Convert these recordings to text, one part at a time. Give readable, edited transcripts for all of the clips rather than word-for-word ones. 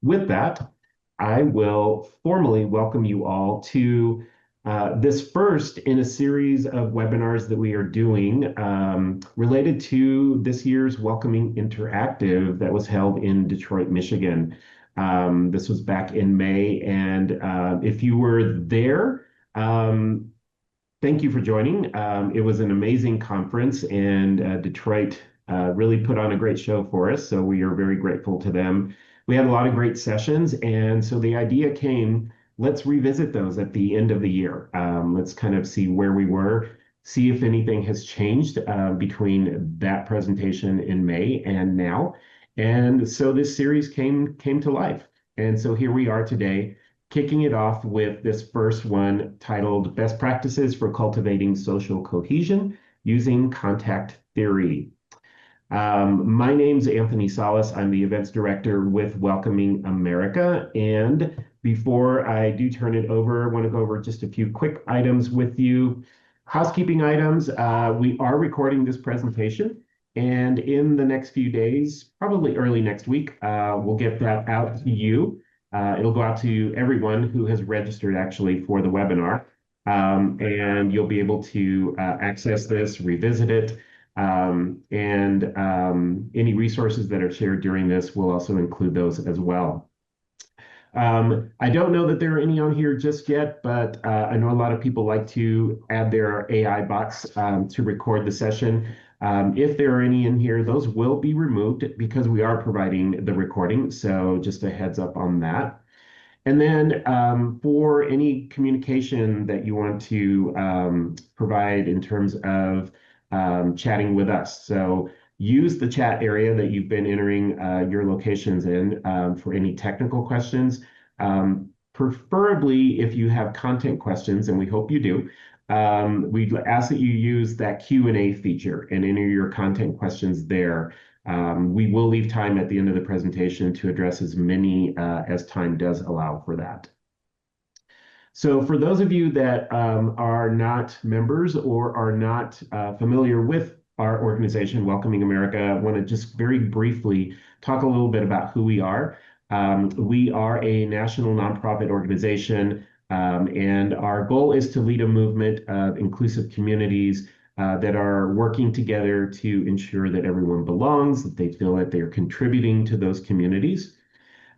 with that, I will formally welcome you all to this first in a series of webinars that we are doing related to this year's Welcoming Interactive that was held in Detroit, Michigan. This was back in May, and if you were there, thank you for joining. It was an amazing conference, and Detroit really put on a great show for us. So we are very grateful to them. We had a lot of great sessions, and so the idea came, let's revisit those at the end of the year. Let's kind of see where we were, see if anything has changed between that presentation in May and now. And so this series came to life. And so here we are today kicking it off with this first one titled Best Practices for Cultivating Social Cohesion Using Contact Theory. My name's Anthony Salas. I'm the events director with Welcoming America. And before I do turn it over, I want to go over just a few quick items with you. Housekeeping items. We are recording this presentation. And in the next few days, probably early next week, we'll get that out to you. It'll go out to everyone who has registered actually for the webinar. And you'll be able to access this, revisit it, and any resources that are shared during this will also include those as well. I don't know that there are any on here just yet, but I know a lot of people like to add their AI bots to record the session. If there are any in here, those will be removed because we are providing the recording. So just a heads up on that. And then for any communication that you want to provide in terms of chatting with us. So use the chat area that you've been entering your locations in for any technical questions. Preferably if you have content questions, and we hope you do, we'd ask that you use that Q&A feature and enter your content questions there. We will leave time at the end of the presentation to address as many as time does allow for that. So for those of you that are not members or are not familiar with our organization, Welcoming America, I want to just very briefly talk a little bit about who we are. We are a national nonprofit organization, and our goal is to lead a movement of inclusive communities that are working together to ensure that everyone belongs, that they feel that they're contributing to those communities.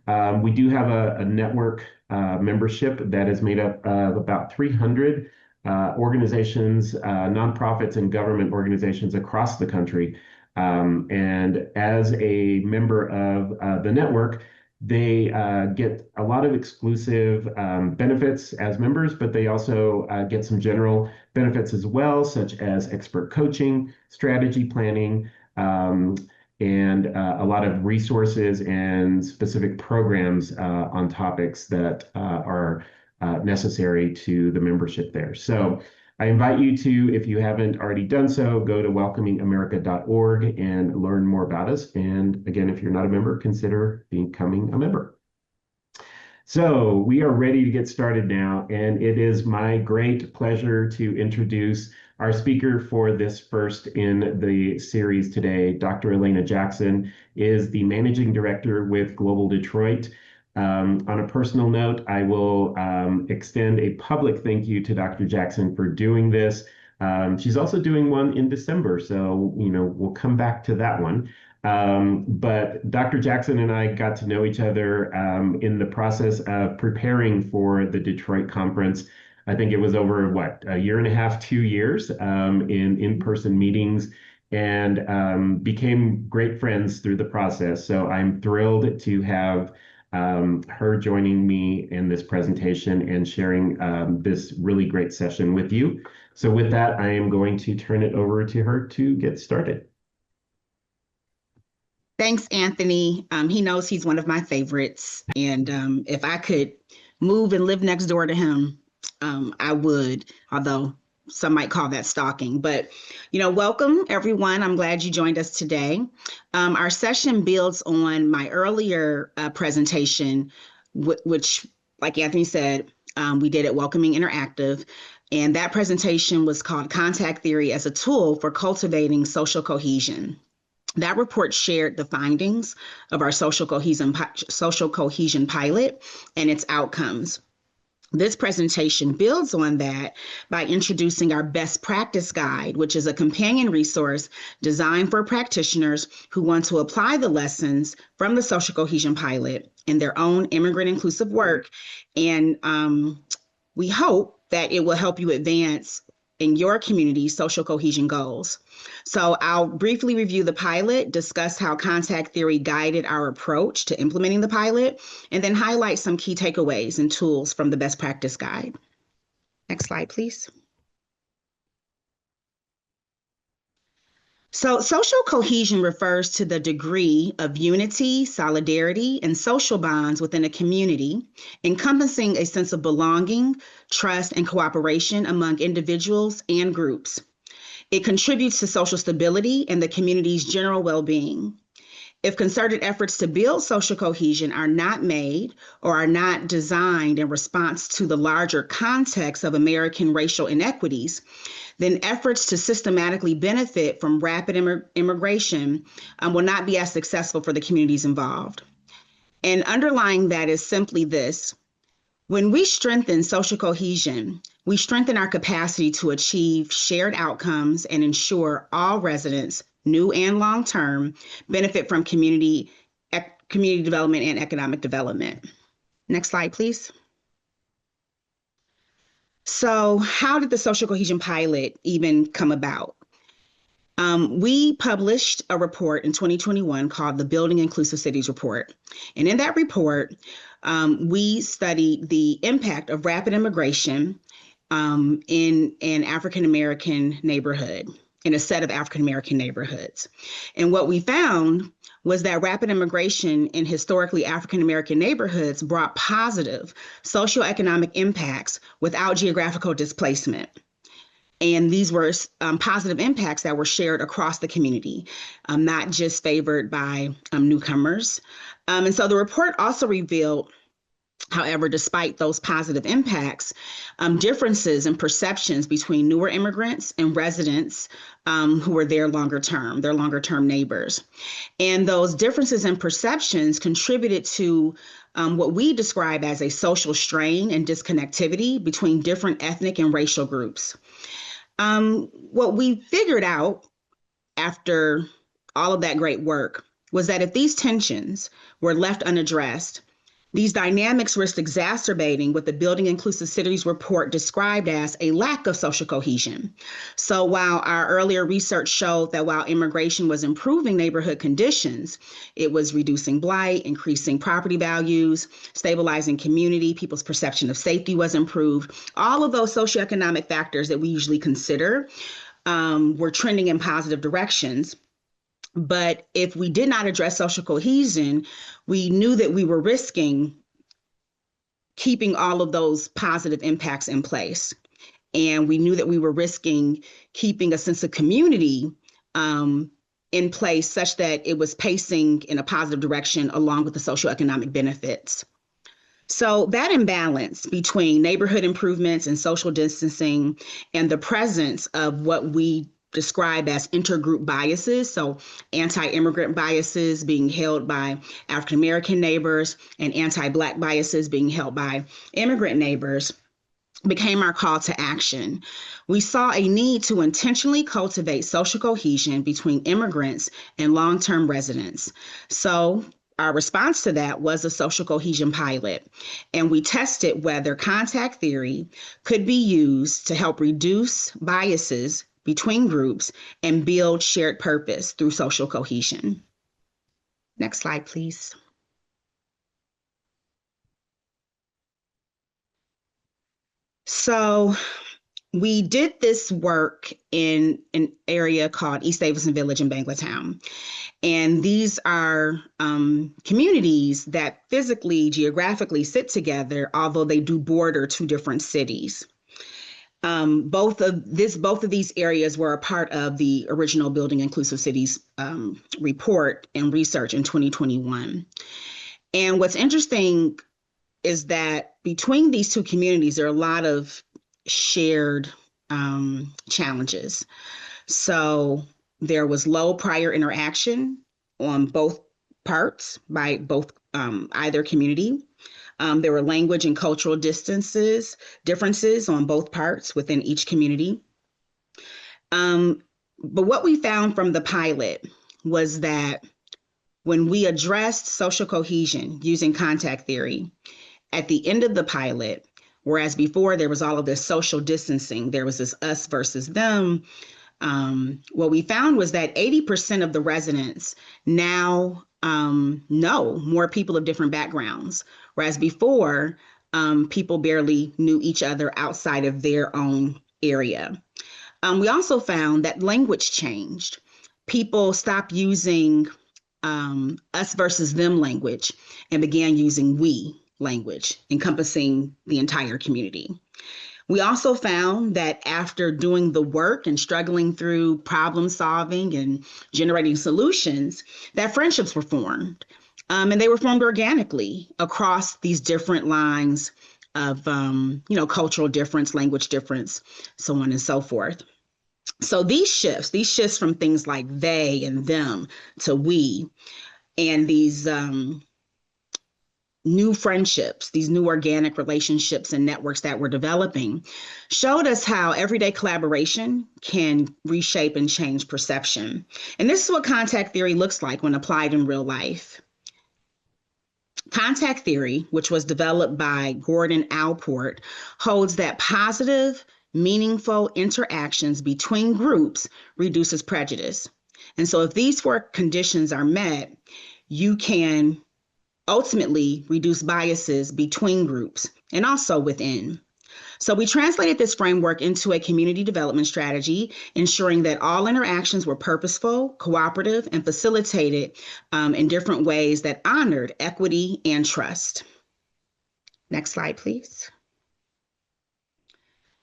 We do have a network membership that is made up of about 300 organizations, nonprofits, and government organizations across the country. And as a member of the network, they get a lot of exclusive benefits as members, but they also get some general benefits as well, such as expert coaching, strategy planning, and a lot of resources and specific programs on topics that are necessary to the membership there. So I invite you to, if you haven't already done so, go to welcomingamerica.org and learn more about us. And again, if you're not a member, consider becoming a member. So we are ready to get started now, and it is my great pleasure to introduce our speaker for this first in the series today. Dr. Elena Jackson is the Managing Director with Global Detroit. On a personal note, I will extend a public thank you to Dr. Jackson for doing this. She's also doing one in December, so we'll come back to that one. But Dr. Jackson and I got to know each other in the process of preparing for the Detroit conference. I think it was over, a year and a half, 2 years in-person meetings, and became great friends through the process. So I'm thrilled to have her joining me in this presentation and sharing this really great session with you. So with that, I am going to turn it over to her to get started. Thanks, Anthony. He knows he's one of my favorites. And if I could move and live next door to him, I would, although some might call that stalking. But, welcome, everyone. I'm glad you joined us today. Our session builds on my earlier presentation, which, like Anthony said, we did at Welcoming Interactive. And that presentation was called Contact Theory as a Tool for Cultivating Social Cohesion. That report shared the findings of our social cohesion pilot and its outcomes. This presentation builds on that by introducing our best practice guide, which is a companion resource designed for practitioners who want to apply the lessons from the social cohesion pilot in their own immigrant inclusive work. And we hope that it will help you advance in your community's social cohesion goals. So I'll briefly review the pilot, discuss how contact theory guided our approach to implementing the pilot, and then highlight some key takeaways and tools from the best practice guide. Next slide, please. So social cohesion refers to the degree of unity, solidarity, and social bonds within a community, encompassing a sense of belonging, trust, and cooperation among individuals and groups. It contributes to social stability and the community's general well-being. If concerted efforts to build social cohesion are not made or are not designed in response to the larger context of American racial inequities, then efforts to systematically benefit from rapid immigration will not be as successful for the communities involved. And underlying that is simply this: when we strengthen social cohesion, we strengthen our capacity to achieve shared outcomes and ensure all residents, new and long-term, benefit from community development and economic development. Next slide, please. So how did the social cohesion pilot even come about? We published a report in 2021 called the Building Inclusive Cities Report. And in that report, we studied the impact of rapid immigration in an African-American neighborhood, in a set of African-American neighborhoods. And what we found was that rapid immigration in historically African-American neighborhoods brought positive socioeconomic impacts without geographical displacement. And these were positive impacts that were shared across the community, not just favored by newcomers. And so the report also revealed, however, despite those positive impacts, differences in perceptions between newer immigrants and residents who were their longer term neighbors. And those differences in perceptions contributed to what we describe as a social strain and disconnectivity between different ethnic and racial groups. What we figured out after all of that great work was that if these tensions were left unaddressed, these dynamics risked exacerbating what the Building Inclusive Cities report described as a lack of social cohesion. So while our earlier research showed that while immigration was improving neighborhood conditions, it was reducing blight, increasing property values, stabilizing community, people's perception of safety was improved. All of those socioeconomic factors that we usually consider were trending in positive directions. But if we did not address social cohesion, we knew that we were risking keeping all of those positive impacts in place. And we knew that we were risking keeping a sense of community in place such that it was pacing in a positive direction along with the socioeconomic benefits. So that imbalance between neighborhood improvements and social distancing and the presence of what we describe as intergroup biases, so anti-immigrant biases being held by African-American neighbors and anti-Black biases being held by immigrant neighbors, became our call to action. We saw a need to intentionally cultivate social cohesion between immigrants and long-term residents. So our response to that was a social cohesion pilot, and we tested whether contact theory could be used to help reduce biases between groups and build shared purpose through social cohesion. Next slide, please. So we did this work in an area called East Davidson Village in Banglatown. And these are communities that physically, geographically sit together, although they do border two different cities. Both of these areas were a part of the original Building Inclusive Cities report and research in 2021. And what's interesting is that between these two communities, there are a lot of shared challenges. So There was low prior interaction on both parts by both either community. There were language and cultural differences on both parts within each community. But what we found from the pilot was that when we addressed social cohesion using contact theory, at the end of the pilot, whereas before there was all of this social distancing, there was this us versus them, what we found was that 80% of the residents now know more people of different backgrounds, whereas before people barely knew each other outside of their own area. We also found that language changed. People stopped using us versus them language and began using we language, encompassing the entire community. We also found that after doing the work and struggling through problem solving and generating solutions, that friendships were formed. And they were formed organically across these different lines of, cultural difference, language difference, so on and so forth. So these shifts from things like they and them to we, and these new friendships, these new organic relationships and networks that we're developing, showed us how everyday collaboration can reshape and change perception. And this is what contact theory looks like when applied in real life. Contact theory, which was developed by Gordon Allport, holds that positive, meaningful interactions between groups reduces prejudice. And so if these four conditions are met, you can ultimately reduce biases between groups and also within. So we translated this framework into a community development strategy, ensuring that all interactions were purposeful, cooperative, and facilitated in different ways that honored equity and trust. Next slide, please.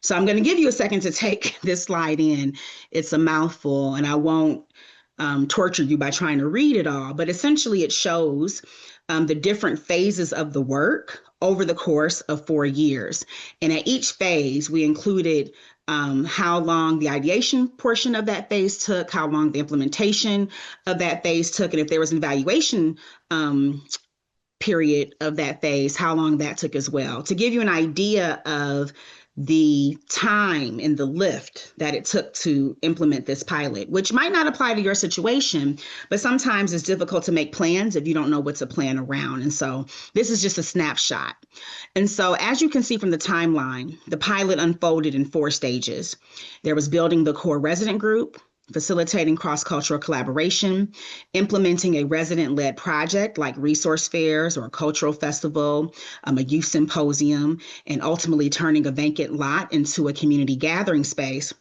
So I'm going to give you a second to take this slide in. It's a mouthful, and I won't torture you by trying to read it all, but essentially it shows the different phases of the work over the course of 4 years. And at each phase, we included how long the ideation portion of that phase took, how long the implementation of that phase took, and if there was an evaluation period of that phase, how long that took as well, to give you an idea of the time and the lift that it took to implement this pilot, which might not apply to your situation, but sometimes it's difficult to make plans if you don't know what to plan around. And so this is just a snapshot. And so as you can see from the timeline, the pilot unfolded in 4 stages. There was building the core resident group, facilitating cross-cultural collaboration, implementing a resident-led project like resource fairs or a cultural festival, a youth symposium, and ultimately turning a vacant lot into a community gathering space.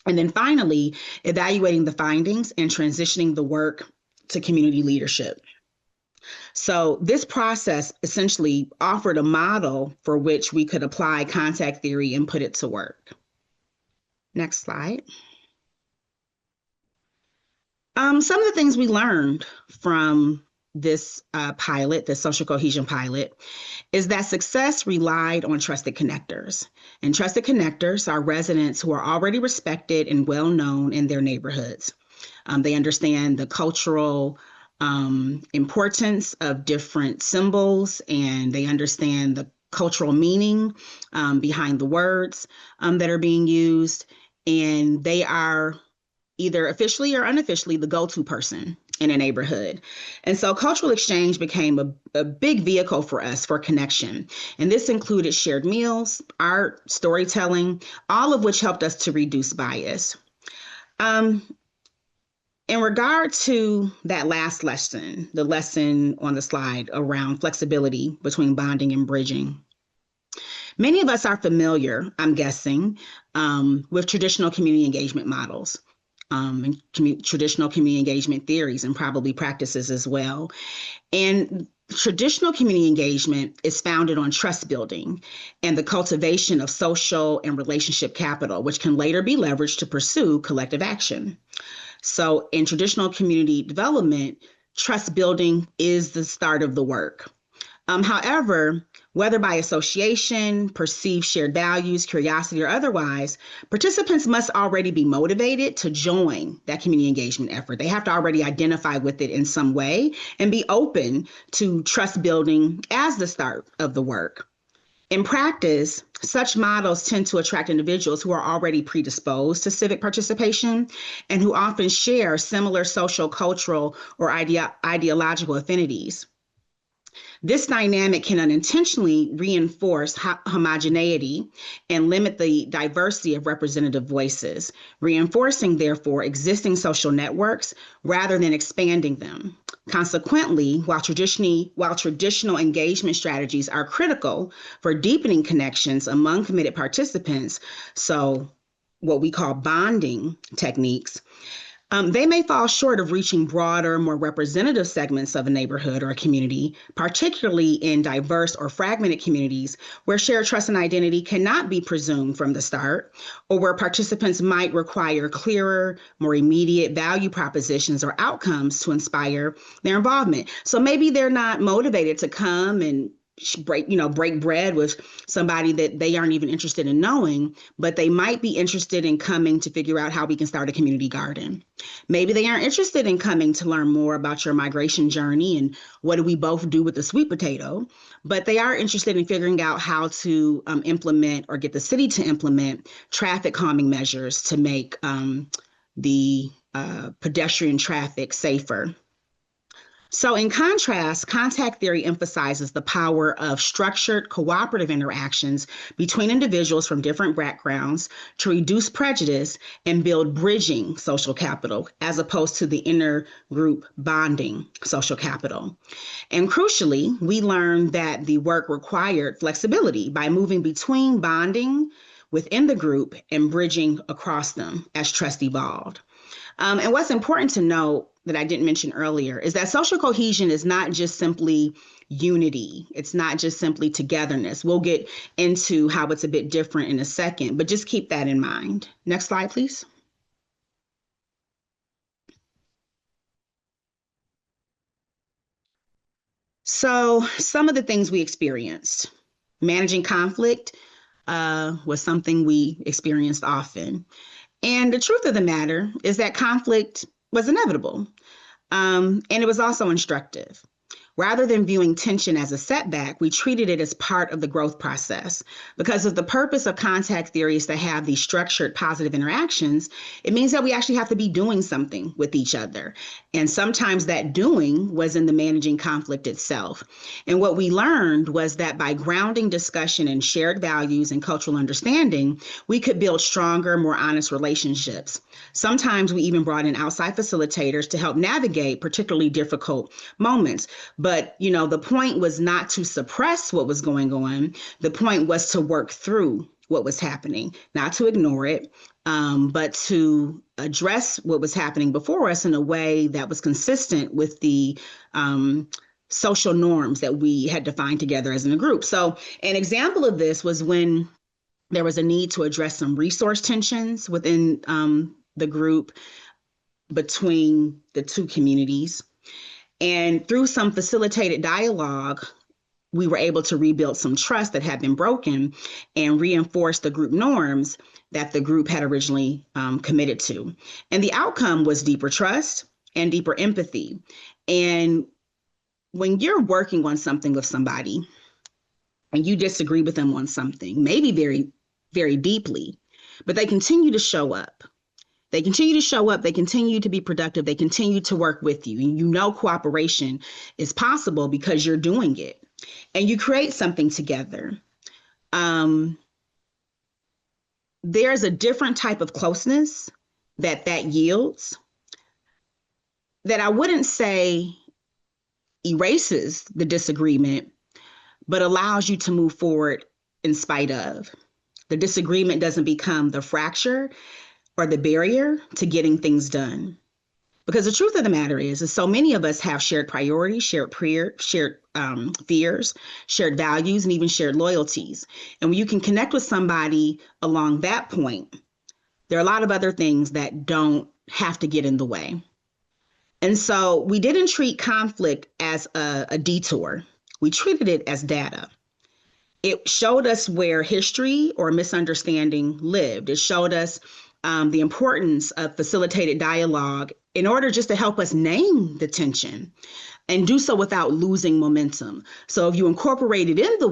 And then finally, evaluating the findings and transitioning the work to community leadership. So this process essentially offered a model for which we could apply contact theory and put it to work. Next slide. Some of the things we learned from this pilot, the social cohesion pilot, is that success relied on trusted connectors. And trusted connectors are residents who are already respected and well known in their neighborhoods. They understand the cultural importance of different symbols, and they understand the cultural meaning behind the words that are being used. And they are either officially or unofficially the go-to person in a neighborhood. And so cultural exchange became a big vehicle for us for connection. And this included shared meals, art, storytelling, all of which helped us to reduce bias. In regard to that last lesson, the lesson on the slide around flexibility between bonding and bridging, many of us are familiar, I'm guessing, with traditional community engagement models. And traditional community engagement theories and probably practices as well. And traditional community engagement is founded on trust building and the cultivation of social and relationship capital, which can later be leveraged to pursue collective action. So in traditional community development, trust building is the start of the work. However, Whether by association, perceived shared values, curiosity, or otherwise, participants must already be motivated to join that community engagement effort. They have to already identify with it in some way and be open to trust building as the start of the work. In practice, such models tend to attract individuals who are already predisposed to civic participation and who often share similar social, cultural, or ideological affinities. This dynamic can unintentionally reinforce homogeneity and limit the diversity of representative voices, reinforcing, therefore, existing social networks rather than expanding them. Consequently, while traditional engagement strategies are critical for deepening connections among committed participants, so what we call bonding techniques, they may fall short of reaching broader, more representative segments of a neighborhood or a community, particularly in diverse or fragmented communities where shared trust and identity cannot be presumed from the start, or where participants might require clearer, more immediate value propositions or outcomes to inspire their involvement. So maybe they're not motivated to come and break bread with somebody that they aren't even interested in knowing, but they might be interested in coming to figure out how we can start a community garden. Maybe they aren't interested in coming to learn more about your migration journey and what do we both do with the sweet potato, but they are interested in figuring out how to implement or get the city to implement traffic calming measures to make the pedestrian traffic safer. So, in contrast, contact theory emphasizes the power of structured cooperative interactions between individuals from different backgrounds to reduce prejudice and build bridging social capital, as opposed to the intergroup bonding social capital. And crucially, we learned that the work required flexibility by moving between bonding within the group and bridging across them as trust evolved. And what's important to note that I didn't mention earlier is that social cohesion is not just simply unity. It's not just simply togetherness. We'll get into how it's a bit different in a second, but just keep that in mind. Next slide, please. So some of the things we experienced. Managing conflict was something we experienced often. And the truth of the matter is that conflict was inevitable. And it was also instructive. Rather than viewing tension as a setback, we treated it as part of the growth process. Because if the purpose of contact theory is to have these structured positive interactions, it means that we actually have to be doing something with each other. And sometimes that doing was in the managing conflict itself. And what we learned was that by grounding discussion in shared values and cultural understanding, we could build stronger, more honest relationships. Sometimes we even brought in outside facilitators to help navigate particularly difficult moments. But, the point was not to suppress what was going on. The point was to work through what was happening, not to ignore it, but to address what was happening before us in a way that was consistent with the social norms that we had defined together as in a group. So an example of this was when there was a need to address some resource tensions within the group between the two communities. And through some facilitated dialogue, we were able to rebuild some trust that had been broken and reinforce the group norms that the group had originally committed to. And the outcome was deeper trust and deeper empathy. And when you're working on something with somebody and you disagree with them on something, maybe very, very deeply, but they continue to show up. They continue to show up, they continue to be productive, they continue to work with you. And cooperation is possible because you're doing it. And you create something together. There's a different type of closeness that yields that I wouldn't say erases the disagreement, but allows you to move forward in spite of. The disagreement doesn't become the fracture or the barrier to getting things done. Because the truth of the matter is so many of us have shared priorities, shared fears, shared values, and even shared loyalties. And when you can connect with somebody along that point, there are a lot of other things that don't have to get in the way. And so we didn't treat conflict as a detour. We treated it as data. It showed us where history or misunderstanding lived. It showed us the importance of facilitated dialogue in order just to help us name the tension and do so without losing momentum. So if you incorporate it in the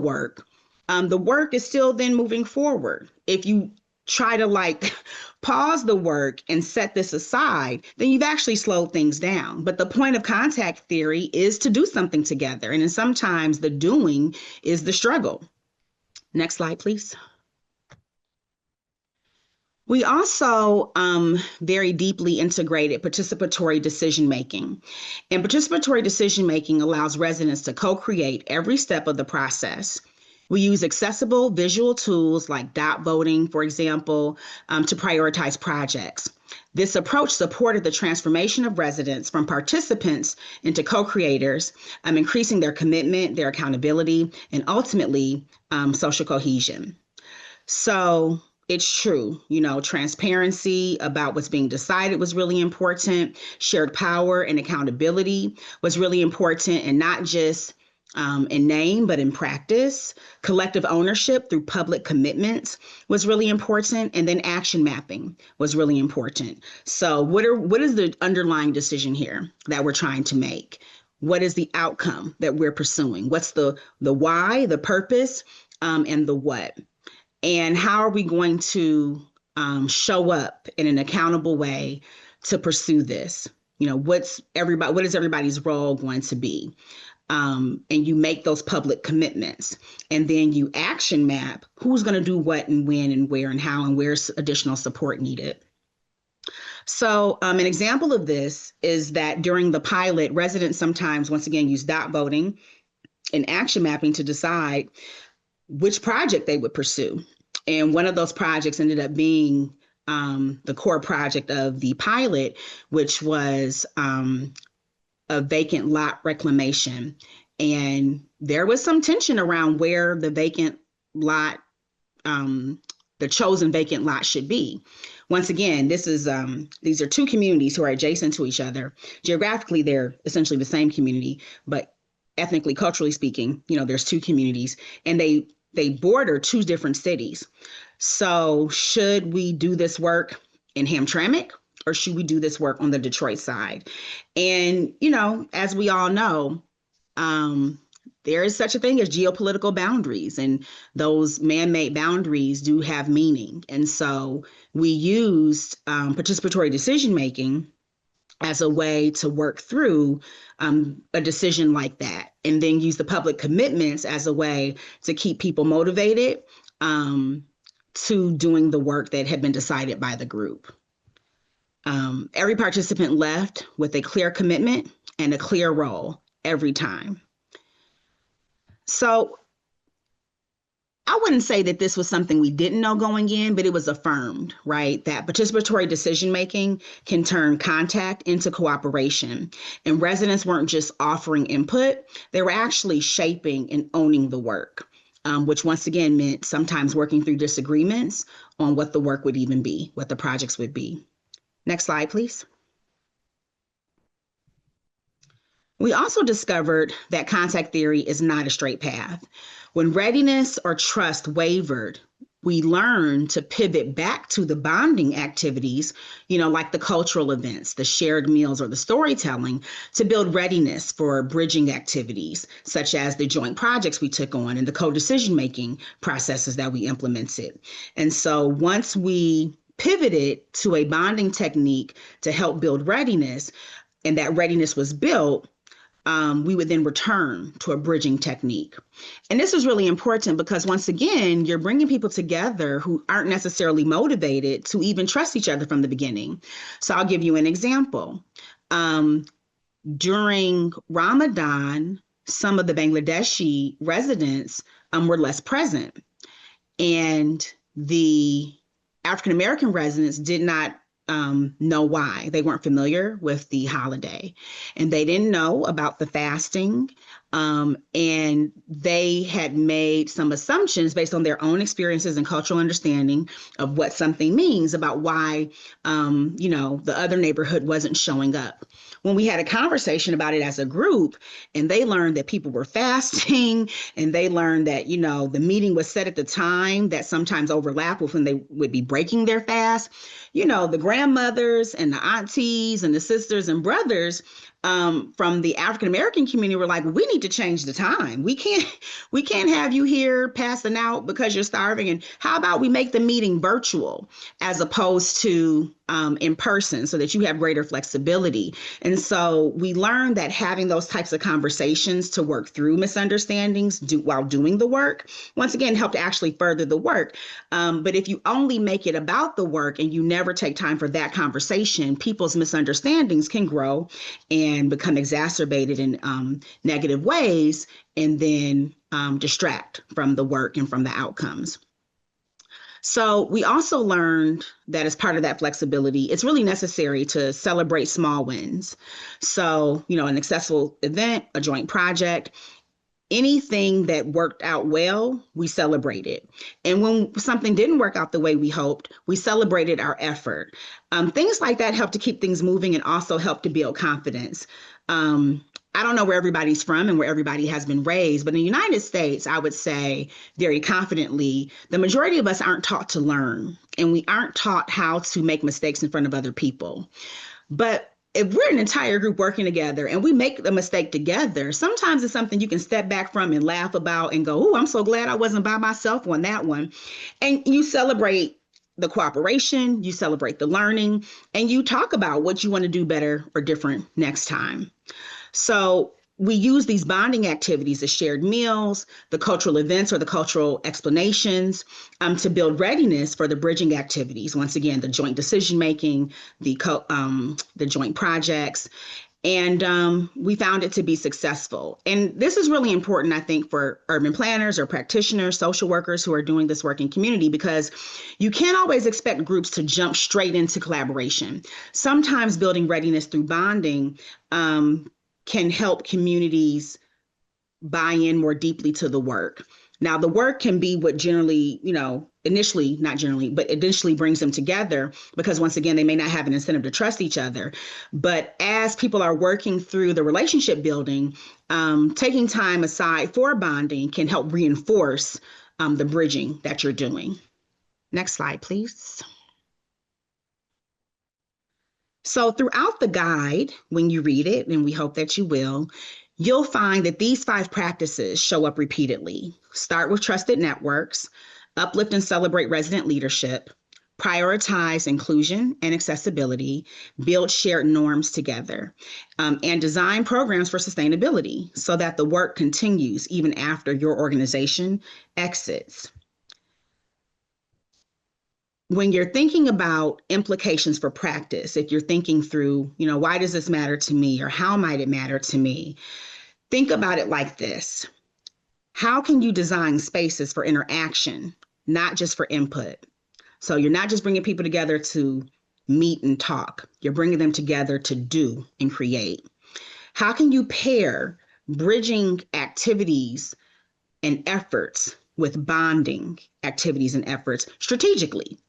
work is still then moving forward. If you try to like pause the work and set this aside, then you've actually slowed things down. But the point of contact theory is to do something together. And then sometimes the doing is the struggle. Next slide, please. We also very deeply integrated participatory decision making. And participatory decision making allows residents to co-create every step of the process. We use accessible visual tools like dot voting, for example, to prioritize projects. This approach supported the transformation of residents from participants into co-creators, increasing their commitment, their accountability, and ultimately social cohesion. So it's true, transparency about what's being decided was really important. Shared power and accountability was really important, and not just in name, but in practice. Collective ownership through public commitments was really important. And then action mapping was really important. So what is the underlying decision here that we're trying to make? What is the outcome that we're pursuing? What's the why, the purpose, and the what? And how are we going to show up in an accountable way to pursue this? What is everybody's role going to be? And you make those public commitments, and then you action map who's going to do what and when and where and how and where's additional support needed. So an example of this is that during the pilot, residents sometimes, once again, use dot voting and action mapping to decide which project they would pursue. And one of those projects ended up being the core project of the pilot, which was a vacant lot reclamation. And there was some tension around where the vacant lot, the chosen vacant lot should be. Once again, these are two communities who are adjacent to each other. Geographically, they're essentially the same community, but ethnically, culturally speaking, there's two communities, and they border two different cities. So should we do this work in Hamtramck, or should we do this work on the Detroit side? And, as we all know, there is such a thing as geopolitical boundaries, and those man-made boundaries do have meaning. And so we used participatory decision-making as a way to work through a decision like that, and then use the public commitments as a way to keep people motivated to doing the work that had been decided by the group. Every participant left with a clear commitment and a clear role every time. So I wouldn't say that this was something we didn't know going in, but it was affirmed, right? That participatory decision-making can turn contact into cooperation. And residents weren't just offering input, they were actually shaping and owning the work, which once again meant sometimes working through disagreements on what the work would even be, what the projects would be. Next slide, please. We also discovered that contact theory is not a straight path. When readiness or trust wavered, we learned to pivot back to the bonding activities, like the cultural events, the shared meals, or the storytelling, to build readiness for bridging activities, such as the joint projects we took on and the co-decision-making processes that we implemented. And so once we pivoted to a bonding technique to help build readiness, and that readiness was built, we would then return to a bridging technique. And this is really important because, once again, you're bringing people together who aren't necessarily motivated to even trust each other from the beginning. So I'll give you an example. During Ramadan, some of the Bangladeshi residents were less present, and the African-American residents did not know why. They weren't familiar with the holiday, and they didn't know about the fasting. And they had made some assumptions based on their own experiences and cultural understanding of what something means about why, the other neighborhood wasn't showing up. When we had a conversation about it as a group, and they learned that people were fasting, and they learned that, the meeting was set at the time that sometimes overlapped with when they would be breaking their fast, the grandmothers and the aunties and the sisters and brothers from the African American community were like, we need to change the time. We can't have you here passing out because you're starving. And how about we make the meeting virtual as opposed to in person, so that you have greater flexibility. And so we learned that having those types of conversations to work through misunderstandings while doing the work, once again, help to actually further the work. But if you only make it about the work and you never take time for that conversation, people's misunderstandings can grow and become exacerbated in negative ways, and then distract from the work and from the outcomes. So we also learned that as part of that flexibility, it's really necessary to celebrate small wins. So, an successful event, a joint project, anything that worked out well, we celebrated. And when something didn't work out the way we hoped, we celebrated our effort. Things like that help to keep things moving and also help to build confidence. I don't know where everybody's from and where everybody has been raised, but in the United States, I would say very confidently, the majority of us aren't taught to learn, and we aren't taught how to make mistakes in front of other people. But if we're an entire group working together and we make the mistake together, sometimes it's something you can step back from and laugh about and go, oh, I'm so glad I wasn't by myself on that one. And you celebrate the cooperation, you celebrate the learning, and you talk about what you want to do better or different next time. So we use these bonding activities, the shared meals, the cultural events or the cultural explanations, to build readiness for the bridging activities. Once again, the joint decision making, the joint projects, and we found it to be successful. And this is really important, I think, for urban planners or practitioners, social workers who are doing this work in community, because you can't always expect groups to jump straight into collaboration. Sometimes building readiness through bonding can help communities buy in more deeply to the work. Now, the work can be what generally, initially, not generally, but initially brings them together, because once again, they may not have an incentive to trust each other. But as people are working through the relationship building, taking time aside for bonding can help reinforce the bridging that you're doing. Next slide, please. So throughout the guide, when you read it, and we hope that you will, you'll find that these 5 practices show up repeatedly. Start with trusted networks, uplift and celebrate resident leadership, prioritize inclusion and accessibility, build shared norms together, and design programs for sustainability so that the work continues even after your organization exits. When you're thinking about implications for practice, if you're thinking through, why does this matter to me, or how might it matter to me? Think about it like this. How can you design spaces for interaction, not just for input? So you're not just bringing people together to meet and talk. You're bringing them together to do and create. How can you pair bridging activities and efforts with bonding activities and efforts strategically?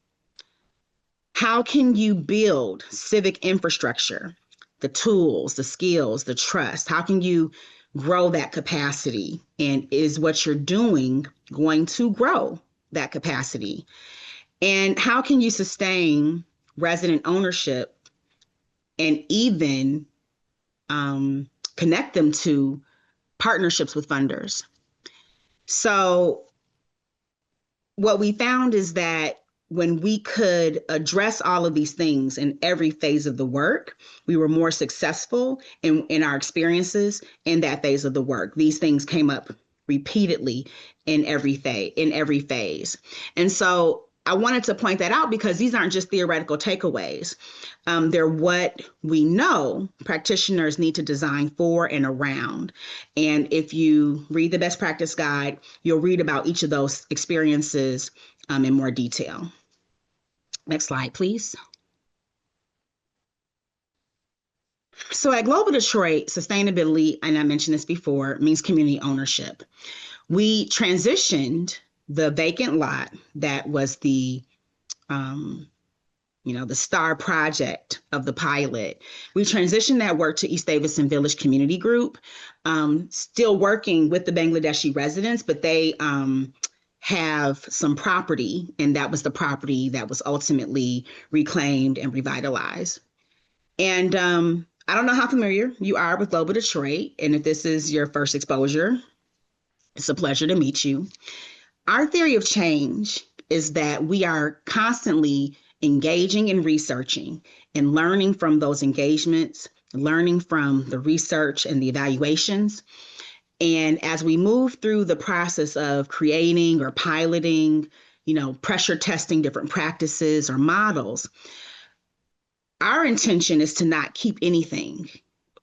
How can you build civic infrastructure, the tools, the skills, the trust? How can you grow that capacity? And is what you're doing going to grow that capacity? And how can you sustain resident ownership and even connect them to partnerships with funders? So what we found is that when we could address all of these things in every phase of the work, we were more successful in our experiences in that phase of the work. These things came up repeatedly in every phase. And so I wanted to point that out because these aren't just theoretical takeaways. They're what we know practitioners need to design for and around. And if you read the best practice guide, you'll read about each of those experiences in more detail. Next slide, please. So at Global Detroit, sustainability, and I mentioned this before, means community ownership. We transitioned the vacant lot that was um, the star project of the pilot. We transitioned that work to East Davidson Village Community Group, still working with the Bangladeshi residents, but they have some property, and that was the property that was ultimately reclaimed and revitalized. And I don't know how familiar you are with Global Detroit, and if this is your first exposure, it's a pleasure to meet you. Our theory of change is that we are constantly engaging and researching and learning from those engagements, learning from the research and the evaluations. And as we move through the process of creating or piloting, pressure testing different practices or models, our intention is to not keep anything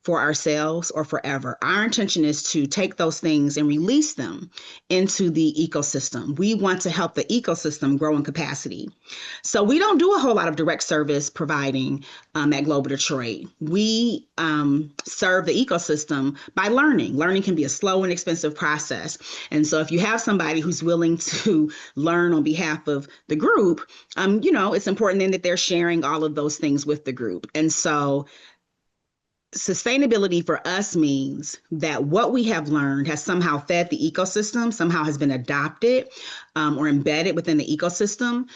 for ourselves or forever. Our intention is to take those things and release them into the ecosystem. We want to help the ecosystem grow in capacity. So we don't do a whole lot of direct service providing at Global Detroit. We serve the ecosystem by learning. Learning can be a slow and expensive process. And so if you have somebody who's willing to learn on behalf of the group, it's important then that they're sharing all of those things with the group. And so sustainability for us means that what we have learned has somehow fed the ecosystem, somehow has been adopted or embedded within the ecosystem.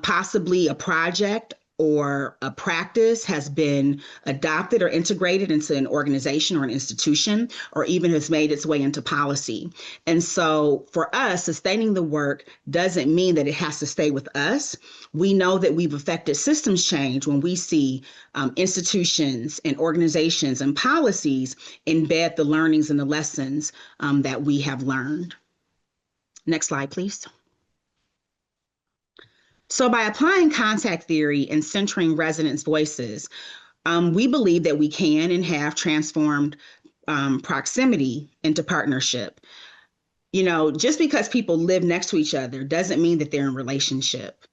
Possibly a project or a practice has been adopted or integrated into an organization or an institution, or even has made its way into policy. And so for us, sustaining the work doesn't mean that it has to stay with us. We know that we've affected systems change when we see institutions and organizations and policies embed the learnings and the lessons that we have learned. Next slide, please. So by applying contact theory and centering residents' voices, we believe that we can and have transformed proximity into partnership. Just because people live next to each other doesn't mean that they're in relationship.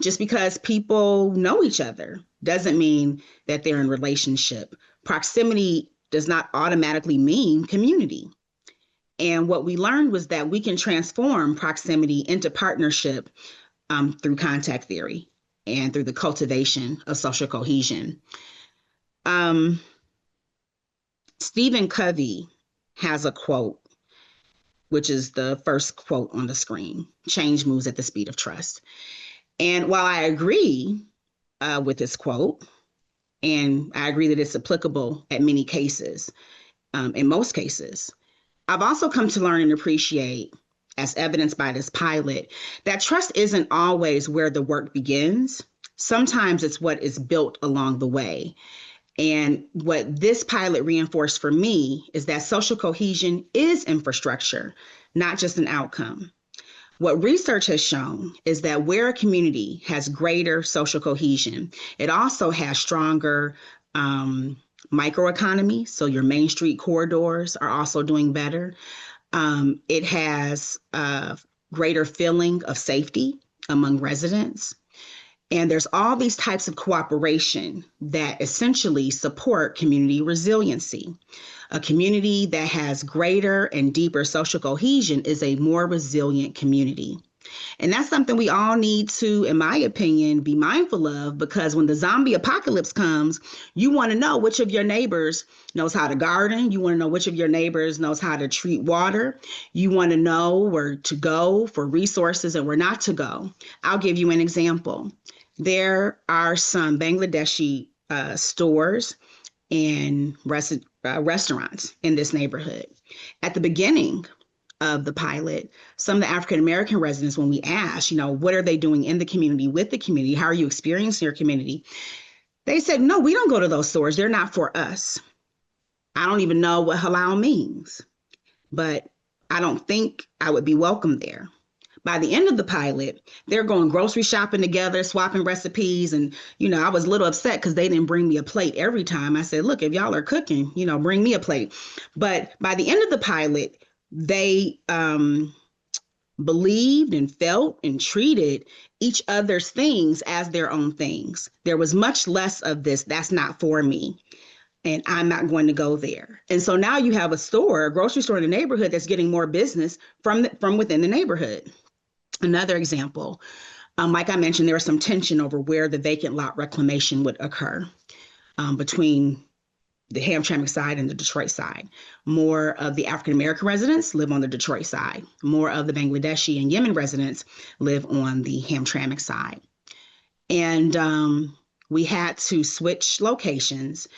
Just because people know each other doesn't mean that they're in relationship. Proximity does not automatically mean community. And what we learned was that we can transform proximity into partnership through contact theory and through the cultivation of social cohesion. Stephen Covey has a quote, which is the first quote on the screen: "Change moves at the speed of trust." And while I agree with this quote, and I agree that it's applicable at many cases, in most cases, I've also come to learn and appreciate, as evidenced by this pilot, that trust isn't always where the work begins. Sometimes it's what is built along the way. And what this pilot reinforced for me is that social cohesion is infrastructure, not just an outcome. What research has shown is that where a community has greater social cohesion, it also has stronger microeconomy. So your Main Street corridors are also doing better. It has a greater feeling of safety among residents. And there's all these types of cooperation that essentially support community resiliency. A community that has greater and deeper social cohesion is a more resilient community. And that's something we all need to, in my opinion, be mindful of, because when the zombie apocalypse comes, you want to know which of your neighbors knows how to garden. You want to know which of your neighbors knows how to treat water. You want to know where to go for resources and where not to go. I'll give you an example. There are some Bangladeshi stores and restaurants in this neighborhood. At the beginning of the pilot, some of the African American residents, when we asked, what are they doing in the community, with the community, how are you experiencing your community? They said, no, we don't go to those stores. They're not for us. I don't even know what halal means, but I don't think I would be welcome there. By the end of the pilot, they're going grocery shopping together, swapping recipes. And, I was a little upset because they didn't bring me a plate every time. I said, look, if y'all are cooking, bring me a plate. But by the end of the pilot, they believed and felt and treated each other's things as their own things. There was much less of this, that's not for me. and I'm not going to go there. And so now you have a grocery store in the neighborhood that's getting more business from within the neighborhood. Another example, like I mentioned, there was some tension over where the vacant lot reclamation would occur between the Hamtramck side and the Detroit side. More of the African American residents live on the Detroit side. More of the Bangladeshi and Yemen residents live on the Hamtramck side. And we had to switch locations.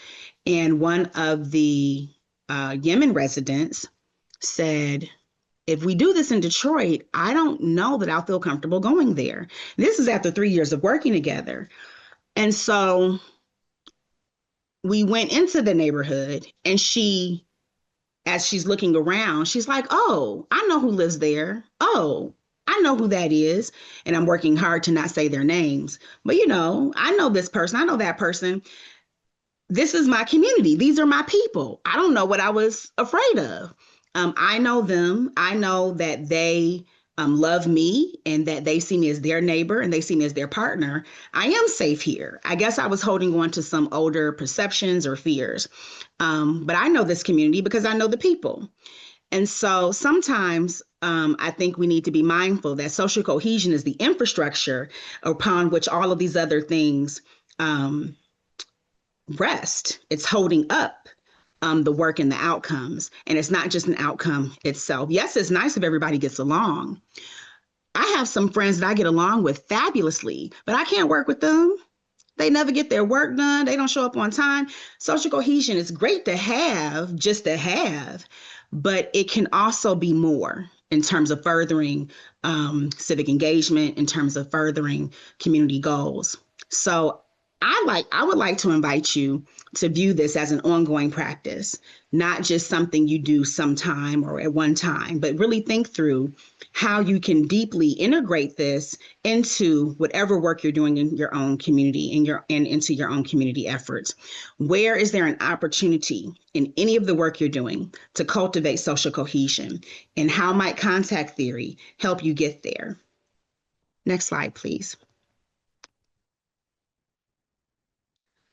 And one of the Yemen residents said, if we do this in Detroit, I don't know that I'll feel comfortable going there. This is after 3 years of working together. And so we went into the neighborhood, and as she's looking around, she's like, oh, I know who lives there. Oh, I know who that is. And I'm working hard to not say their names. But, I know this person. I know that person. This is my community. These are my people. I don't know what I was afraid of. I know them. I know that they love me and that they see me as their neighbor and they see me as their partner. I am safe here. I guess I was holding on to some older perceptions or fears. But I know this community because I know the people. And so sometimes I think we need to be mindful that social cohesion is the infrastructure upon which all of these other things rest. It's holding up the work and the outcomes. And it's not just an outcome itself. Yes, it's nice if everybody gets along. I have some friends that I get along with fabulously, but I can't work with them. They never get their work done. They don't show up on time. Social cohesion is great to have, just to have, but it can also be more in terms of furthering civic engagement, in terms of furthering community goals. So I would like to invite you to view this as an ongoing practice, not just something you do sometime or at one time, but really think through how you can deeply integrate this into whatever work you're doing in your own community and into your own community efforts. Where is there an opportunity in any of the work you're doing to cultivate social cohesion? And how might contact theory help you get there? Next slide, please.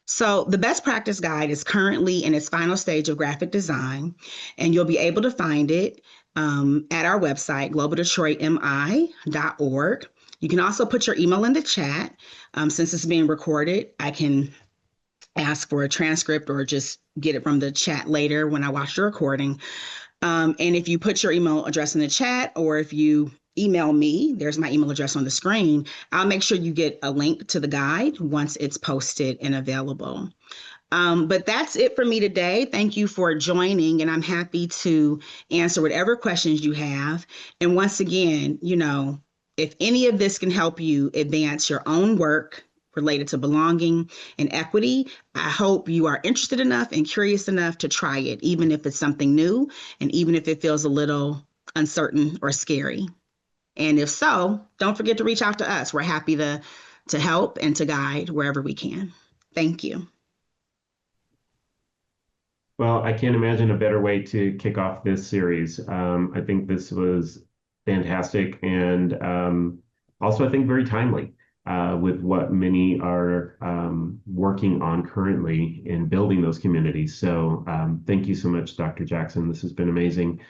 So the best practice guide is currently in its final stage of graphic design, and you'll be able to find it at our website, globaldetroitmi.org. You can also put your email in the chat. Since it's being recorded, I can ask for a transcript or just get it from the chat later when I watch the recording. And if you put your email address in the chat, or if you email me, there's my email address on the screen, I'll make sure you get a link to the guide once it's posted and available. But that's it for me today. Thank you for joining, and I'm happy to answer whatever questions you have. And once again, if any of this can help you advance your own work related to belonging and equity, I hope you are interested enough and curious enough to try it, even if it's something new and even if it feels a little uncertain or scary. And if so, don't forget to reach out to us. We're happy to help and to guide wherever we can. Thank you. Well, I can't imagine a better way to kick off this series. I think this was fantastic and also I think very timely with what many are working on currently in building those communities. So thank you so much, Dr. Jackson. This has been amazing.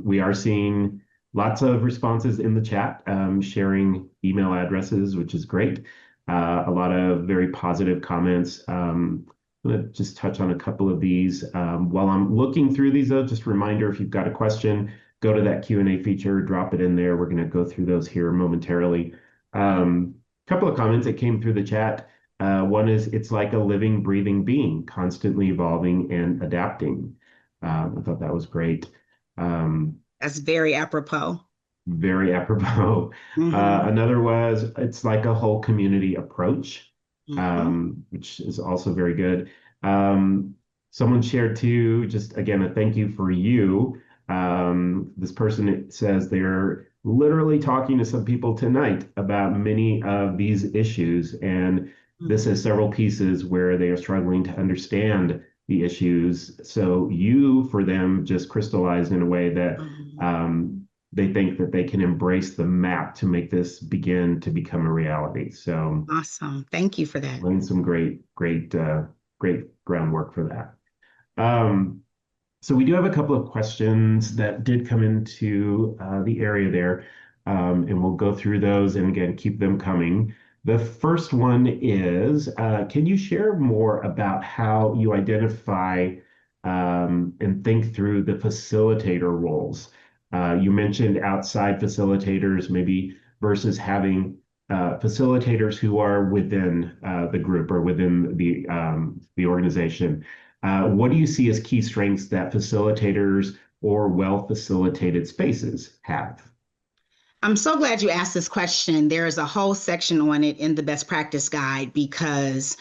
We are seeing lots of responses in the chat, sharing email addresses, which is great. A lot of very positive comments. I'm going to just touch on a couple of these. While I'm looking through these, though, just a reminder, if you've got a question, go to that Q&A feature, drop it in there. We're going to go through those here momentarily. Couple of comments that came through the chat. One is, it's like a living, breathing being, constantly evolving and adapting. I thought that was great. That's very apropos. Very apropos. Another was, it's like a whole community approach, which is also very good. Someone shared too, just again, a thank you for you. This person says they're literally talking to some people tonight about many of these issues, and this has several pieces where they are struggling to understand the issues. So you, for them, just crystallized in a way that they think that they can embrace the map to make this begin to become a reality. So awesome. Thank you for that. some great great groundwork for that. So we do have a couple of questions that did come into the area there, and we'll go through those and again, keep them coming. The first one is, can you share more about how you identify and think through the facilitator roles? You mentioned outside facilitators, maybe versus having facilitators who are within the group or within the organization. What do you see as key strengths that facilitators or well-facilitated spaces have? I'm so glad you asked this question. There is a whole section on it in the best practice guide because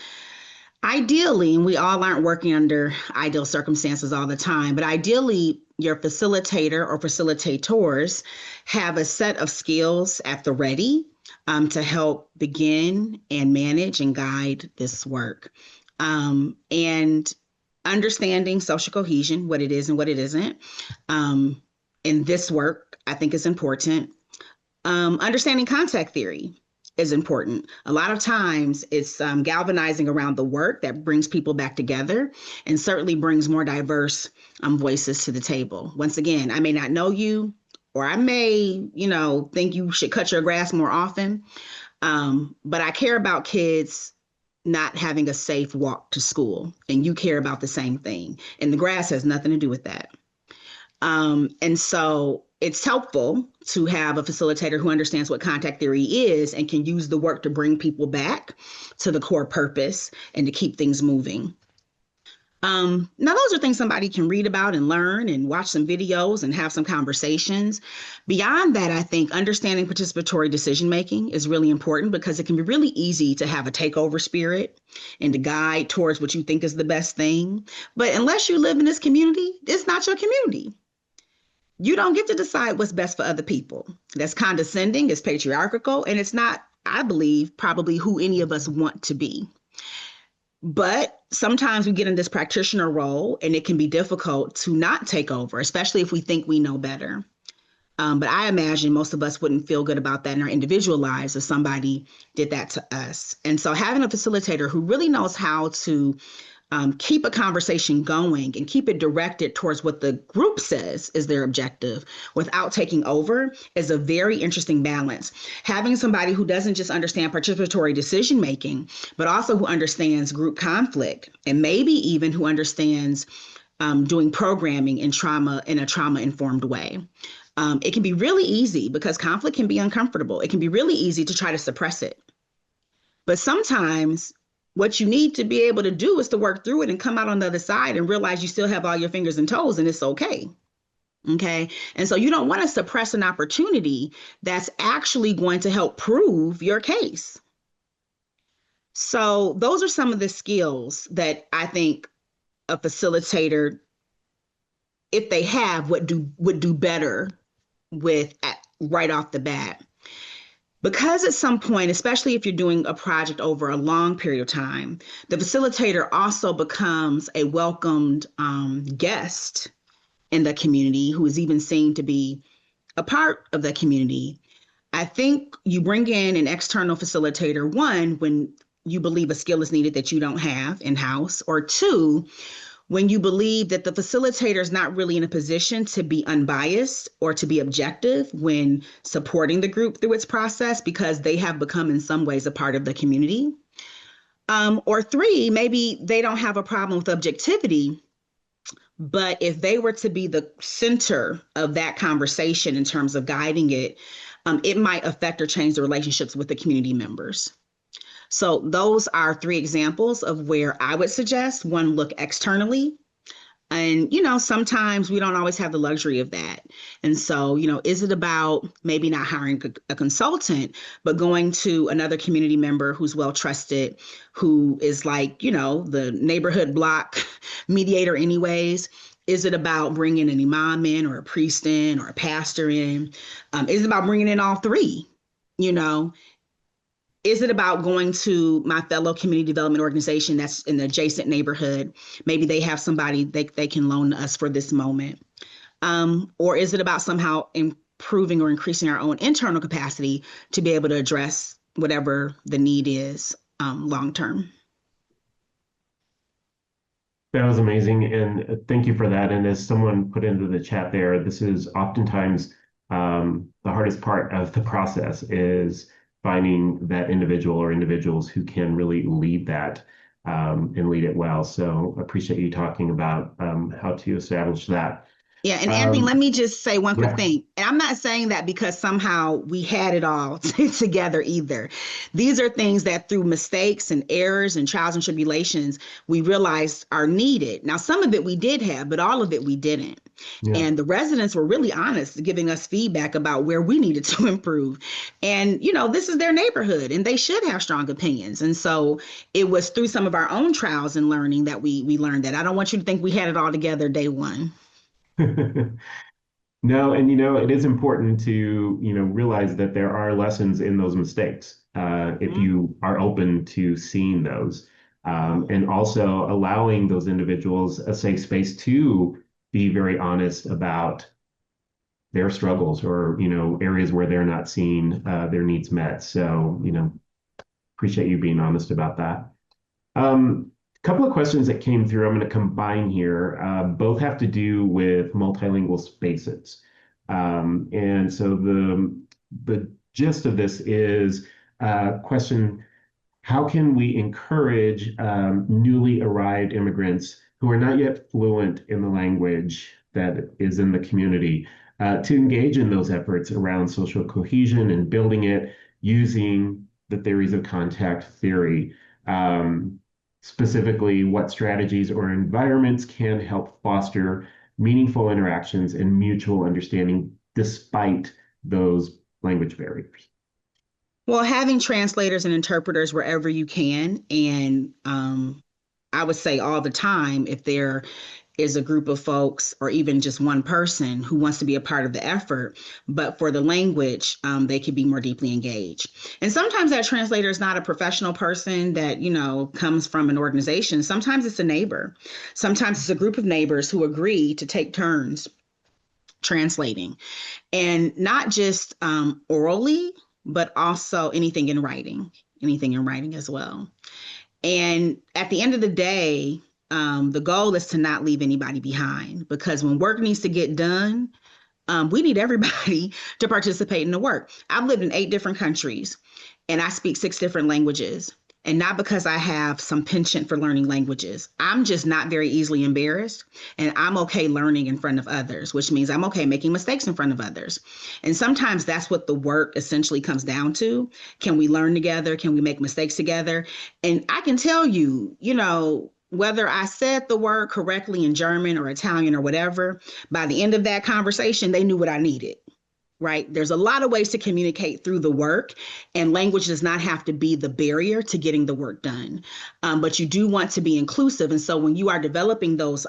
ideally, and we all aren't working under ideal circumstances all the time, but ideally, your facilitator or facilitators have a set of skills at the ready to help begin and manage and guide this work. And understanding social cohesion, what it is and what it isn't, in this work, I think is important. Understanding contact theory is important. A lot of times it's galvanizing around the work that brings people back together and certainly brings more diverse voices to the table. Once again, I may not know you, or I may, think you should cut your grass more often, but I care about kids not having a safe walk to school, and you care about the same thing. And the grass has nothing to do with that. And so it's helpful to have a facilitator who understands what contact theory is and can use the work to bring people back to the core purpose and to keep things moving. Now, those are things somebody can read about and learn and watch some videos and have some conversations. Beyond that, I think understanding participatory decision making is really important because it can be really easy to have a takeover spirit and to guide towards what you think is the best thing. But unless you live in this community, it's not your community. You don't get to decide what's best for other people. That's condescending, it's patriarchal, and it's not, I believe, probably who any of us want to be. But sometimes we get in this practitioner role and it can be difficult to not take over, especially if we think we know better. But I imagine most of us wouldn't feel good about that in our individual lives if somebody did that to us. And so having a facilitator who really knows how to keep a conversation going and keep it directed towards what the group says is their objective without taking over is a very interesting balance. Having somebody who doesn't just understand participatory decision making, but also who understands group conflict and maybe even who understands doing programming in a trauma informed way. It can be really easy because conflict can be uncomfortable. It can be really easy to try to suppress it. But sometimes what you need to be able to do is to work through it and come out on the other side and realize you still have all your fingers and toes and it's okay. Okay. And so you don't want to suppress an opportunity that's actually going to help prove your case. So those are some of the skills that I think a facilitator, if they have, would do better with right off the bat. Because at some point, especially if you're doing a project over a long period of time, the facilitator also becomes a welcomed guest in the community who is even seen to be a part of the community. I think you bring in an external facilitator, one, when you believe a skill is needed that you don't have in-house, or two, when you believe that the facilitator is not really in a position to be unbiased or to be objective when supporting the group through its process because they have become in some ways a part of the community. Or three, maybe they don't have a problem with objectivity, but if they were to be the center of that conversation in terms of guiding it, it might affect or change the relationships with the community members. So those are three examples of where I would suggest one look externally. And, sometimes we don't always have the luxury of that. And so, is it about maybe not hiring a consultant, but going to another community member who's well trusted, who is like, the neighborhood block mediator anyways? Is it about bringing an imam in or a priest in or a pastor in? Is it about bringing in all three? Is it about going to my fellow community development organization that's in the adjacent neighborhood? Maybe they have somebody they can loan us for this moment. Or is it about somehow improving or increasing our own internal capacity to be able to address whatever the need is long term? That was amazing, and thank you for that. And as someone put into the chat there, this is oftentimes the hardest part of the process is finding that individual or individuals who can really lead that and lead it well. So appreciate you talking about how to establish that. Yeah, and Anthony, let Um, me just say one quick yeah. thing. And I'm not saying that because somehow we had it all together either. These are things that through mistakes and errors and trials and tribulations, we realized are needed. Now, some of it we did have, but all of it we didn't. Yeah. And the residents were really honest, giving us feedback about where we needed to improve. And, this is their neighborhood and they should have strong opinions. And so it was through some of our own trials and learning that we learned that. I don't want you to think we had it all together day one. No, and it is important to, realize that there are lessons in those mistakes, if Mhm. you are open to seeing those, and also allowing those individuals a safe space to be very honest about their struggles or, areas where they're not seeing their needs met. So, appreciate you being honest about that. A couple of questions that came through, I'm going to combine here. Both have to do with multilingual spaces. And so the gist of this is question, how can we encourage newly arrived immigrants who are not yet fluent in the language that is in the community to engage in those efforts around social cohesion and building it using the theories of contact theory? Um, Specifically, what strategies or environments can help foster meaningful interactions and mutual understanding despite those language barriers? Well, having translators and interpreters wherever you can, and I would say all the time, if there is a group of folks or even just one person who wants to be a part of the effort, but for the language, they could be more deeply engaged. And sometimes that translator is not a professional person that, comes from an organization. Sometimes it's a neighbor. Sometimes it's a group of neighbors who agree to take turns translating and not just orally, but also anything in writing as well. And at the end of the day, the goal is to not leave anybody behind because when work needs to get done, we need everybody to participate in the work. I've lived in 8 different countries and I speak 6 different languages. And not because I have some penchant for learning languages. I'm just not very easily embarrassed. And I'm okay learning in front of others, which means I'm okay making mistakes in front of others. And sometimes that's what the work essentially comes down to. Can we learn together? Can we make mistakes together? And I can tell you, whether I said the word correctly in German or Italian or whatever, by the end of that conversation, they knew what I needed. Right? There's a lot of ways to communicate through the work, and language does not have to be the barrier to getting the work done. But you do want to be inclusive. And so when you are developing those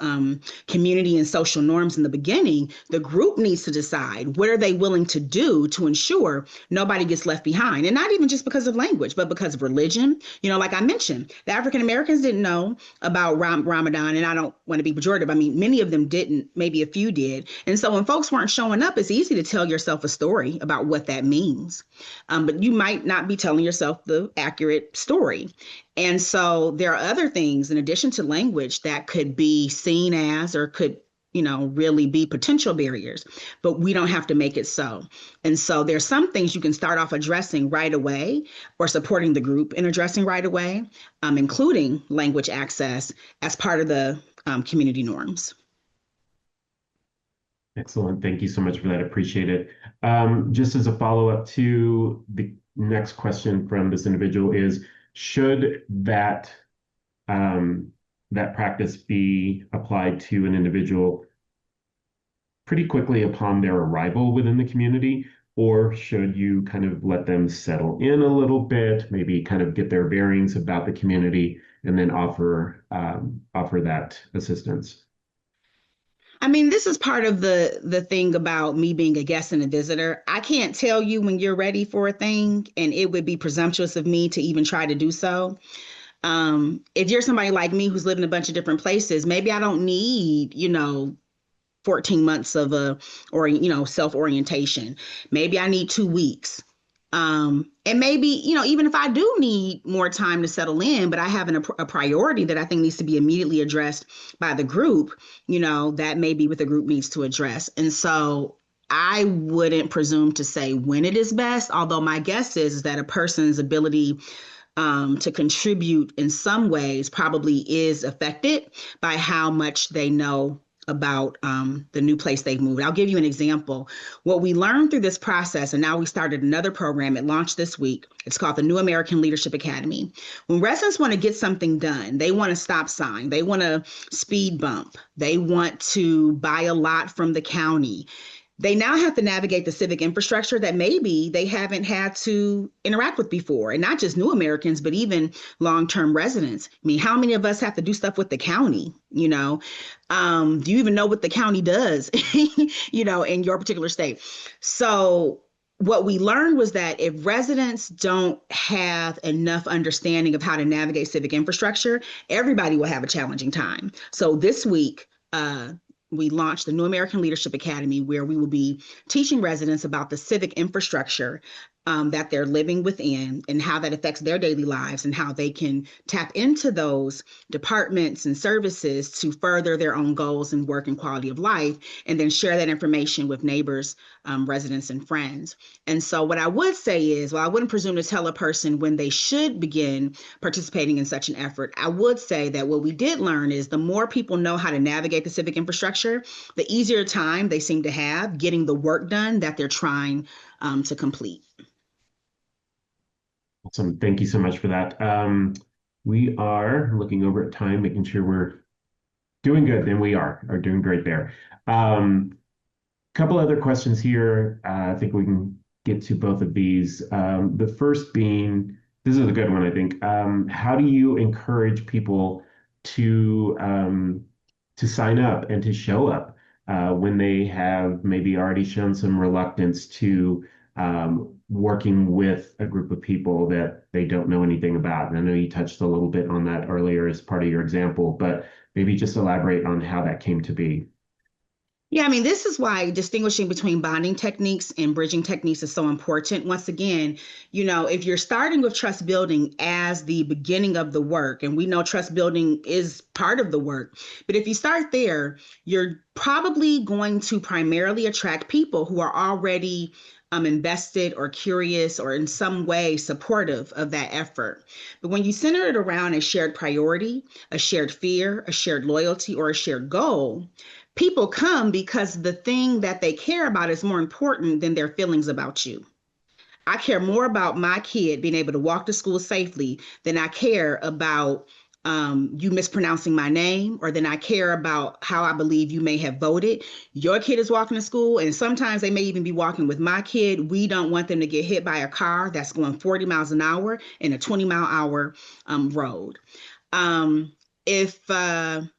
community and social norms in the beginning, the group needs to decide what are they willing to do to ensure nobody gets left behind. And not even just because of language, but because of religion. Like I mentioned, the African Americans didn't know about Ramadan, and I don't want to be pejorative. I mean, many of them didn't, maybe a few did. And so when folks weren't showing up, it's easy to tell yourself a story about what that means. But you might not be telling yourself the accurate story. And so there are other things in addition to language that could be seen as or could really be potential barriers, but we don't have to make it so. And so there's some things you can start off addressing right away or supporting the group in addressing right away, including language access as part of the community norms. Excellent. Thank you so much for that. Appreciate it. Just as a follow-up to the next question from this individual is, should um, that practice be applied to an individual pretty quickly upon their arrival within the community, or should you kind of let them settle in a little bit, maybe kind of get their bearings about the community, and then offer that assistance? I mean, this is part of the thing about me being a guest and a visitor. I can't tell you when you're ready for a thing, and it would be presumptuous of me to even try to do so. If you're somebody like me who's lived in a bunch of different places, maybe I don't need, 14 months of self orientation. Maybe I need 2 weeks. And maybe, even if I do need more time to settle in, but I have a priority that I think needs to be immediately addressed by the group, that may be what the group needs to address. And so I wouldn't presume to say when it is best, although my guess is that a person's ability to contribute in some ways probably is affected by how much they know about the new place they've moved. I'll give you an example. What we learned through this process, and now we started another program, it launched this week. It's called the New American Leadership Academy. When residents want to get something done, they want a stop sign, they want a speed bump, they want to buy a lot from the county. They now have to navigate the civic infrastructure that maybe they haven't had to interact with before. And not just new Americans, but even long-term residents. I mean, how many of us have to do stuff with the county? Do you even know what the county does, in your particular state? So what we learned was that if residents don't have enough understanding of how to navigate civic infrastructure, everybody will have a challenging time. So this week, we launched the New American Leadership Academy, where we will be teaching residents about the civic infrastructure that they're living within and how that affects their daily lives and how they can tap into those departments and services to further their own goals and work and quality of life, and then share that information with neighbors, residents, and friends. And so what I would say is, well, I wouldn't presume to tell a person when they should begin participating in such an effort. I would say that what we did learn is the more people know how to navigate the civic infrastructure, the easier time they seem to have getting the work done that they're trying to complete. Awesome. Thank you so much for that. We are looking over at time, making sure we're doing good, and we are doing great there. Couple other questions here. I think we can get to both of these. The first being, this is a good one, I think. How do you encourage people to sign up and to show up when they have maybe already shown some reluctance to working with a group of people that they don't know anything about? And I know you touched a little bit on that earlier as part of your example, but maybe just elaborate on how that came to be. Yeah, I mean, this is why distinguishing between bonding techniques and bridging techniques is so important. Once again, if you're starting with trust building as the beginning of the work, and we know trust building is part of the work, but if you start there, you're probably going to primarily attract people who are already invested or curious or in some way supportive of that effort. But when you center it around a shared priority, a shared fear, a shared loyalty, or a shared goal, people come because the thing that they care about is more important than their feelings about you. I care more about my kid being able to walk to school safely than I care about you mispronouncing my name, or than I care about how I believe you may have voted. Your kid is walking to school, and sometimes they may even be walking with my kid. We don't want them to get hit by a car that's going 40 miles an hour in a 20-mile-hour road. If the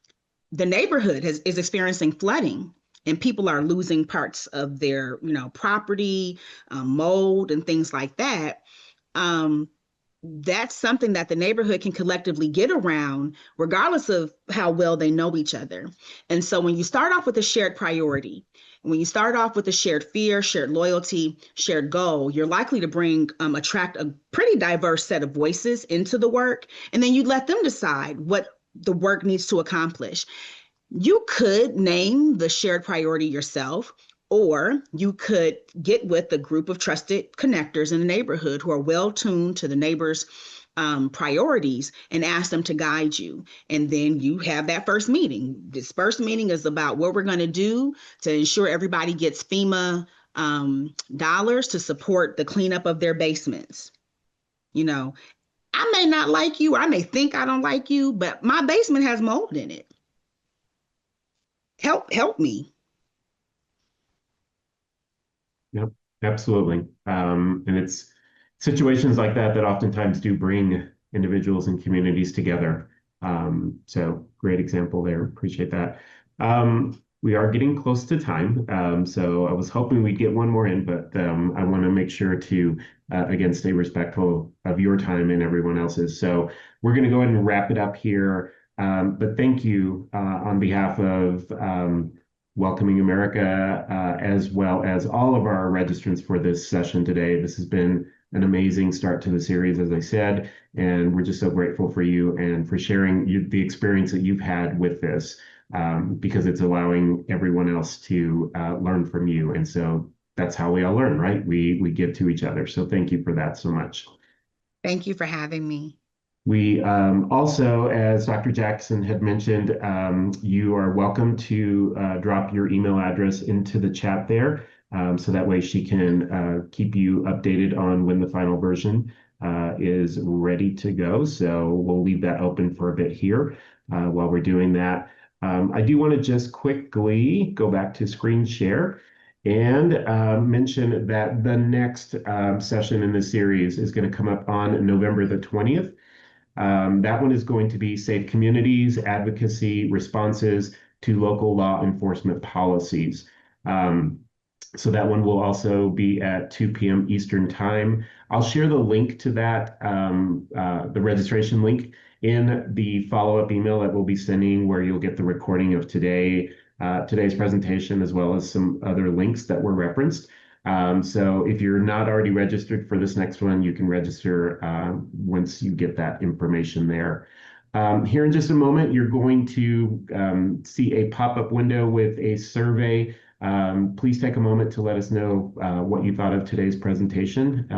neighborhood is experiencing flooding and people are losing parts of their property, mold and things like that, that's something that the neighborhood can collectively get around regardless of how well they know each other. And so when you start off with a shared priority, when you start off with a shared fear, shared loyalty, shared goal, you're likely to attract a pretty diverse set of voices into the work. And then you let them decide what the work needs to accomplish. You could name the shared priority yourself, or you could get with a group of trusted connectors in the neighborhood who are well tuned to the neighbors' priorities, and ask them to guide you. And then you have that first meeting. This first meeting is about what we're going to do to ensure everybody gets FEMA dollars to support the cleanup of their basements. I may not like you, or I may think I don't like you, but my basement has mold in it. Help me. Yep, absolutely. And it's situations like that that oftentimes do bring individuals and communities together. So great example there. Appreciate that. We are getting close to time. So I was hoping we'd get one more in, but I want to make sure to, again, stay respectful of your time and everyone else's. So we're going to go ahead and wrap it up here. But thank you on behalf of Welcoming America, as well as all of our registrants for this session today. This has been an amazing start to the series, as I said, and we're just so grateful for you and for sharing the experience that you've had with this, because it's allowing everyone else to learn from you. And so that's how we all learn, right? We give to each other. So thank you for that so much. Thank you for having me. We also, as Dr. Jackson had mentioned, you are welcome to drop your email address into the chat there, so that way she can keep you updated on when the final version is ready to go. So we'll leave that open for a bit here while we're doing that. I do want to just quickly go back to screen share and mention that the next session in this series is going to come up on November the 20th. That one is going to be Safe Communities, Advocacy, Responses to Local Law Enforcement Policies. Um, so that one will also be at 2 p.m. Eastern Time. I'll share the link to that, the registration link in the follow-up email that we'll be sending, where you'll get the recording of today's presentation, as well as some other links that were referenced. So if you're not already registered for this next one, you can register once you get that information there. Here in just a moment, you're going to see a pop-up window with a survey. Please take a moment to let us know what you thought of today's presentation.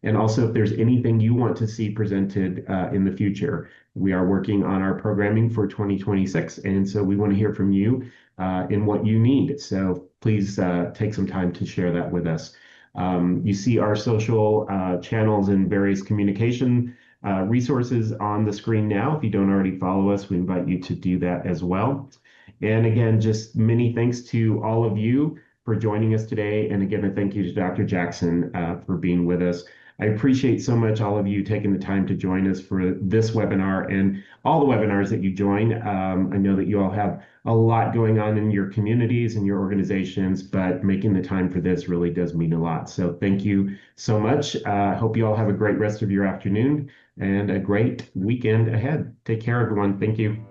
And also, if there's anything you want to see presented in the future. We are working on our programming for 2026, and so we want to hear from you in what you need. So please take some time to share that with us. You see our social channels and various communication resources on the screen now. If you don't already follow us, we invite you to do that as well. And again, just many thanks to all of you for joining us today. And again, a thank you to Dr. Jackson for being with us. I appreciate so much all of you taking the time to join us for this webinar and all the webinars that you join. I know that you all have a lot going on in your communities and your organizations, but making the time for this really does mean a lot. So thank you so much. Hope you all have a great rest of your afternoon and a great weekend ahead. Take care, everyone. Thank you.